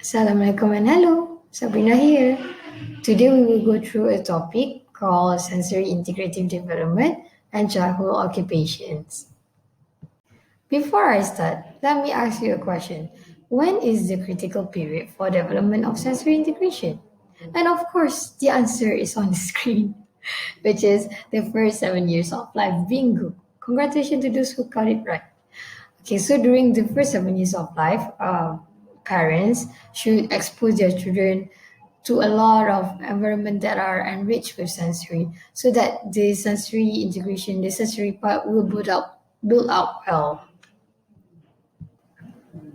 Assalamualaikum and hello, Sabrina here. Today we will go through a topic called Sensory Integrative Development and Childhood Occupations. Before I start, let me ask you a question. When is the critical period for development of sensory integration? And of course, the answer is on the screen, which is the first 7 years of life. Bingo! Congratulations to those who got it right. Okay, so during the first 7 years of life, parents should expose their children to a lot of environment that are enriched with sensory, so that the sensory integration, the sensory part will build up well.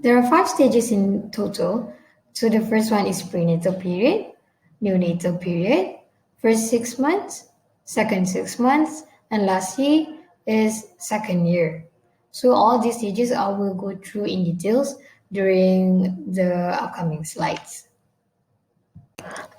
There are 5 stages in total. So the first one is prenatal period, neonatal period, first 6 months, second 6 months, and lastly is second year. So all these stages I will go through in details during the upcoming slides.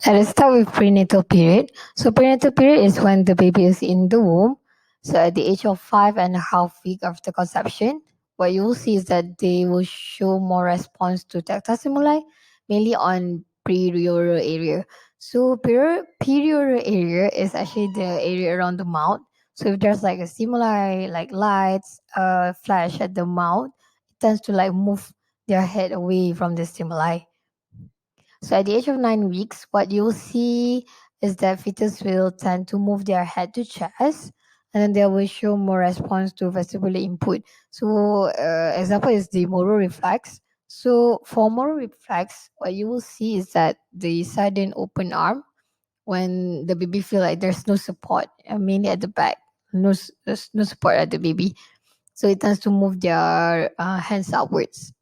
Let us start with prenatal period. So prenatal period is when the baby is in the womb. So at the age of 5.5 weeks after conception, what you will see is that they will show more response to tactile stimuli, mainly on perioral area. So perioral area is actually the area around the mouth. So if there's like a stimuli like lights, flash at the mouth, it tends to like move their head away from the stimuli. So at the age of 9 weeks, what you'll see is that fetus will tend to move their head to chest, and then they will show more response to vestibular input. So example is the motor reflex. So for motor reflex, what you will see is that the sudden open arm when the baby feel like there's no support, mainly at the back, there's no support at the baby. So it tends to move their hands upwards.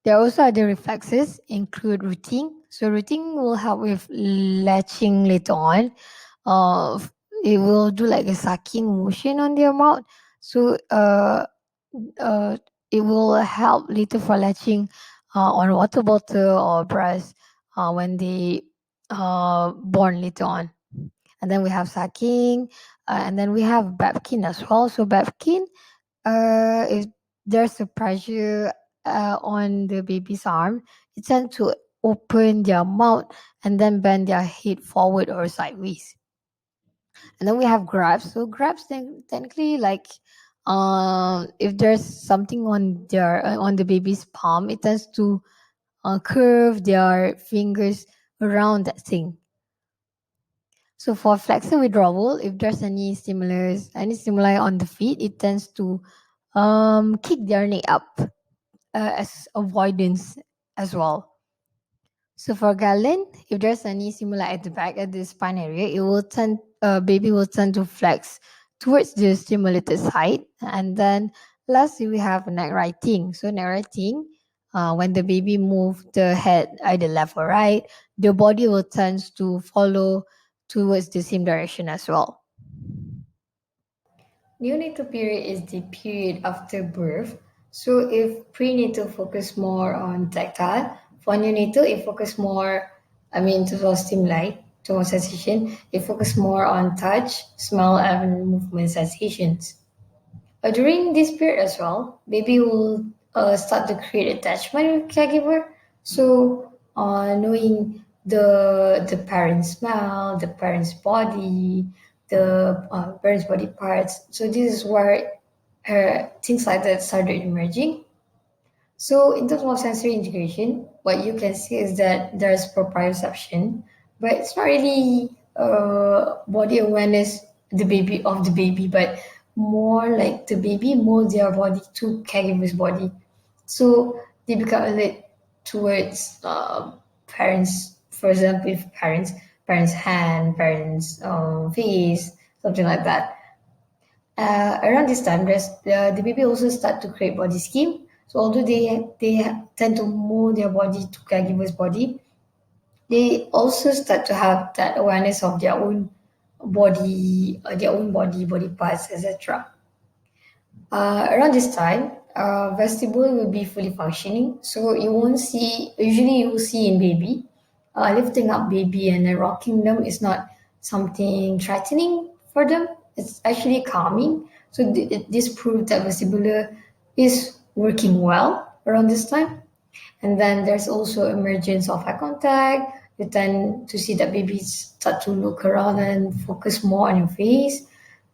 There are also other reflexes, include rooting. So rooting will help with latching later on. Uh, it will do like a sucking motion on their mouth. So uh, it will help later for latching on water bottle or breast when they born later on. And then we have sucking, and then we have babkin as well. So babkin, if there's a pressure on the baby's arm, it tends to open their mouth and then bend their head forward or sideways. And then we have grabs. So grabs technically like if there's something on the baby's palm, it tends to curve their fingers around that thing. So for flexor withdrawal, if there's any stimuli on the feet, it tends to kick their neck up as avoidance as well. So for Galen, if there's any stimuli at the back at the spine area, baby will tend to flex towards the stimulated side. And then lastly, we have neck writing. So neck writing, when the baby move the head either left or right, the body will tend to follow towards the same direction as well. Neonatal period is the period after birth. So if prenatal focus more on tactile, for neonatal it focus more, in terms of stimuli, to sensation, it focus more on touch, smell, and movement sensations. During this period as well, baby will start to create attachment with caregiver. So knowing the parent's smell, the parent's body, the parent's body parts. So this is where things like that started emerging. So in terms of sensory integration, what you can see is that there's proprioception, but it's not really body awareness the baby, but more like the baby molds their body to caregiver's body. So they become alert towards parents, for example, if parents' hand, parents' face, something like that. Around this time, the baby also start to create body scheme. So although they tend to mold their body to caregiver's body, they also start to have that awareness of their own body parts, etc. Around this time, vestibule will be fully functioning. So usually you will see in baby, lifting up baby and then rocking them is not something threatening for them. It's actually calming. So this proves that vestibular is working well around this time. And then there's also emergence of eye contact. You tend to see that babies start to look around and focus more on your face.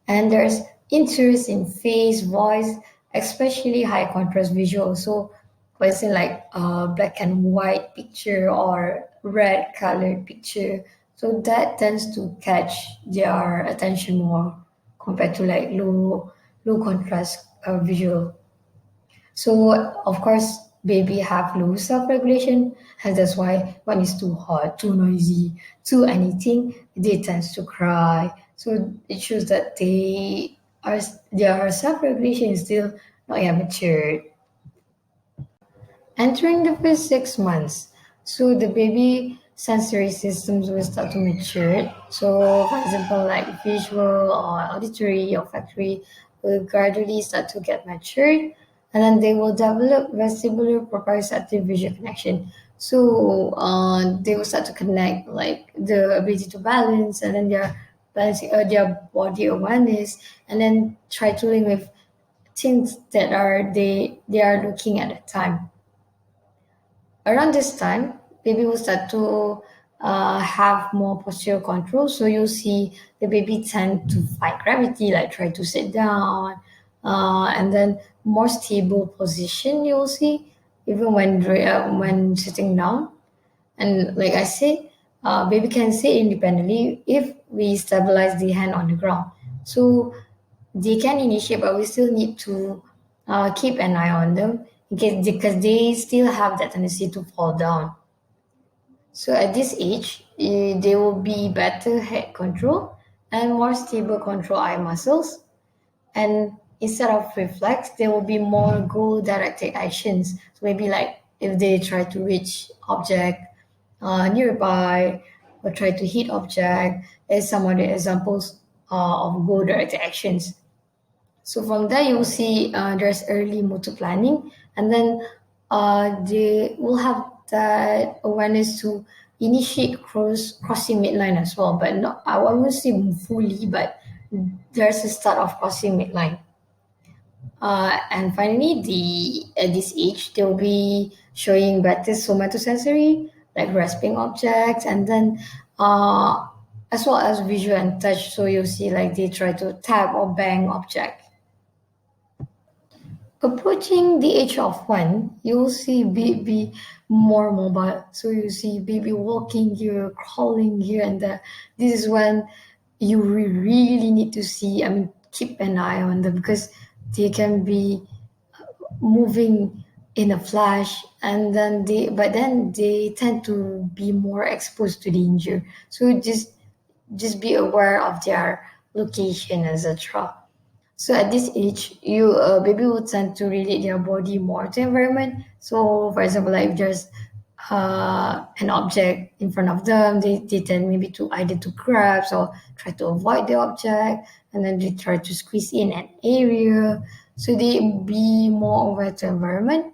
And there's interest in face, voice, especially high contrast visual. So, for instance, like a black and white picture or red colored picture. So that tends to catch their attention more compared to like low contrast visual. So of course, baby have low self-regulation, and that's why when it's too hot, too noisy, too anything, they tends to cry. So it shows that are their self-regulation is still not yet matured. Entering the first 6 months, so the baby sensory systems will start to mature. So, for example, like visual or auditory, olfactory will gradually start to get matured, and then they will develop vestibular proprioceptive visual connection. So, they will start to connect like the ability to balance, and then their balancing their body awareness, and then try to link with things that they are looking at the time. Around this time, baby will start to have more postural control. So you'll see the baby tend to fight gravity, like try to sit down, and then more stable position. You'll see even when sitting down. And like I said, baby can sit independently if we stabilize the hand on the ground. So they can initiate, but we still need to keep an eye on them because they still have that tendency to fall down. So at this age, there will be better head control and more stable control eye muscles. And instead of reflex, there will be more goal-directed actions. So maybe like if they try to reach object nearby or try to hit object, as some of the examples of goal-directed actions. So from there, you will see there's early motor planning, and then they will have that awareness to initiate crossing midline as well. But not, I won't say fully, but there's a start of crossing midline. And finally, the at this age, they'll be showing better somatosensory, like grasping objects, and then as well as visual and touch. So you'll see like they try to tap or bang object. Approaching the age of 1, you'll see baby more mobile. So you see baby walking here, crawling here and there. This is when you really need to see, I mean, keep an eye on them because they can be moving in a flash and then they tend to be more exposed to danger. So just be aware of their location, etc. So at this age, you baby will tend to relate their body more to environment. So for example, like if there's an object in front of them, they tend maybe to either to grasp or try to avoid the object, and then they try to squeeze in an area. So they be more aware to environment,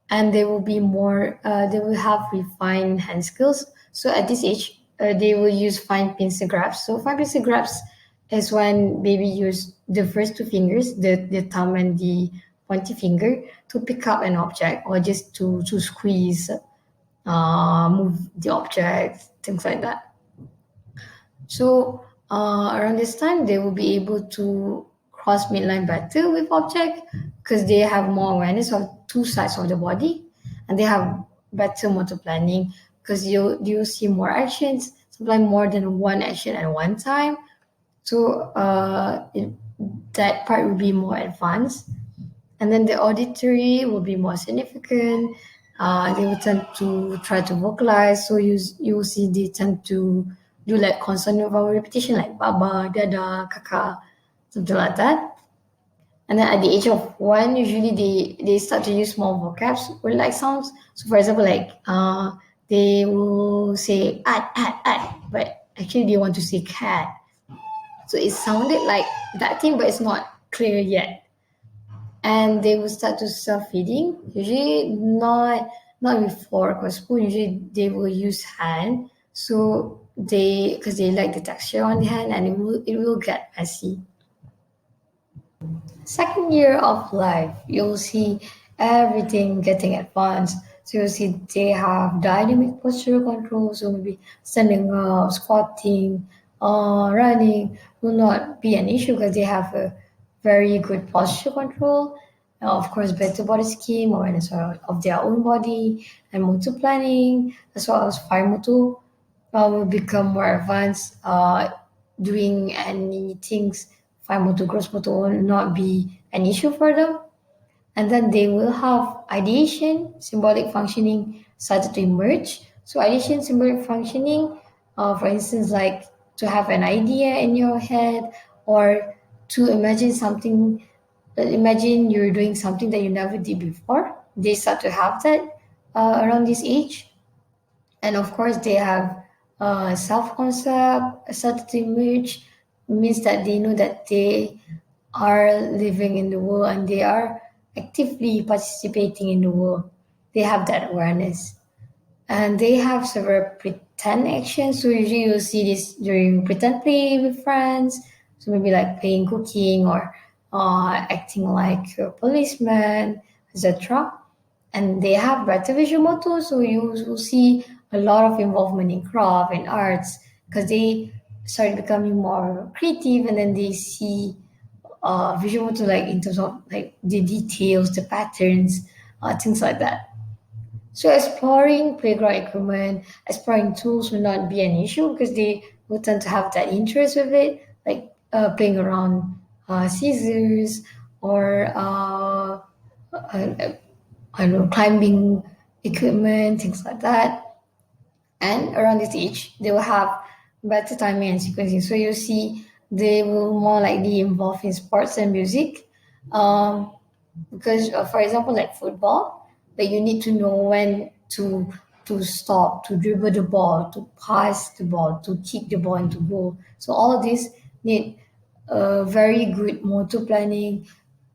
and they will be more they will have refined hand skills. So at this age they will use fine pincer grabs. So fine pincer grabs is when baby use the first two fingers, the thumb and the pointy finger, to pick up an object or just to squeeze, move the object, things like that. So around this time, they will be able to cross midline better with object because they have more awareness of two sides of the body, and they have better motor planning because you see more actions, sometimes more than one action at one time. So that part will be more advanced, and then the auditory will be more significant. They will tend to try to vocalize. So you will see they tend to do like consonant vowel repetition, like baba, dada, kaka, something like that. And then at the age of 1, usually they start to use more vocabs or like sounds. So for example, like they will say at, but actually they want to say cat. So it sounded like that thing, but it's not clear yet. And they will start to self-feeding. Usually not with fork or spoon. Usually they will use hand. So because they like the texture on the hand, and it will get messy. Second year of life, you'll see everything getting advanced. So you see they have dynamic posture control, so maybe standing up, squatting, running will not be an issue because they have a very good posture control. Of course, better body scheme, awareness of their own body, and motor planning, as well as fine motor will become more advanced. Doing any things, fine motor, gross motor will not be an issue for them. And then they will have ideation, symbolic functioning started to emerge. So ideation, symbolic functioning, for instance, like to have an idea in your head or to imagine something. Imagine you're doing something that you never did before. They start to have that around this age. And of course, they have self-concept started to emerge. Means that they know that they are living in the world and they are actively participating in the world. They have that awareness. And they have several pretend actions. So usually you'll see this during pretend play with friends. So maybe like playing cooking or acting like a policeman, etc. And they have better visual motor, so you will see a lot of involvement in craft and arts because they start becoming more creative and then they see visual motor like in terms of like the details, the patterns, things like that. So exploring playground equipment, exploring tools will not be an issue because they will tend to have that interest with it, like playing around scissors or I don't know, climbing equipment, things like that. And around this age, they will have better timing and sequencing. So you see, they will more likely involve in sports and music. Um, because for example like football, like you need to know when to stop, to dribble the ball, to pass the ball, to kick the ball into goal. So all of this need very good motor planning,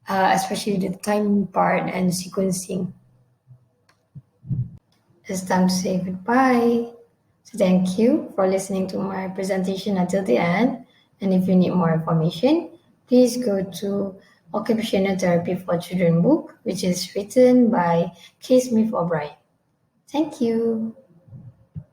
especially the timing part and sequencing. It's time to say goodbye. So thank you for listening to my presentation until the end. And if you need more information, please go to Occupational Therapy for Children book, which is written by K. Smith O'Brien. Thank you.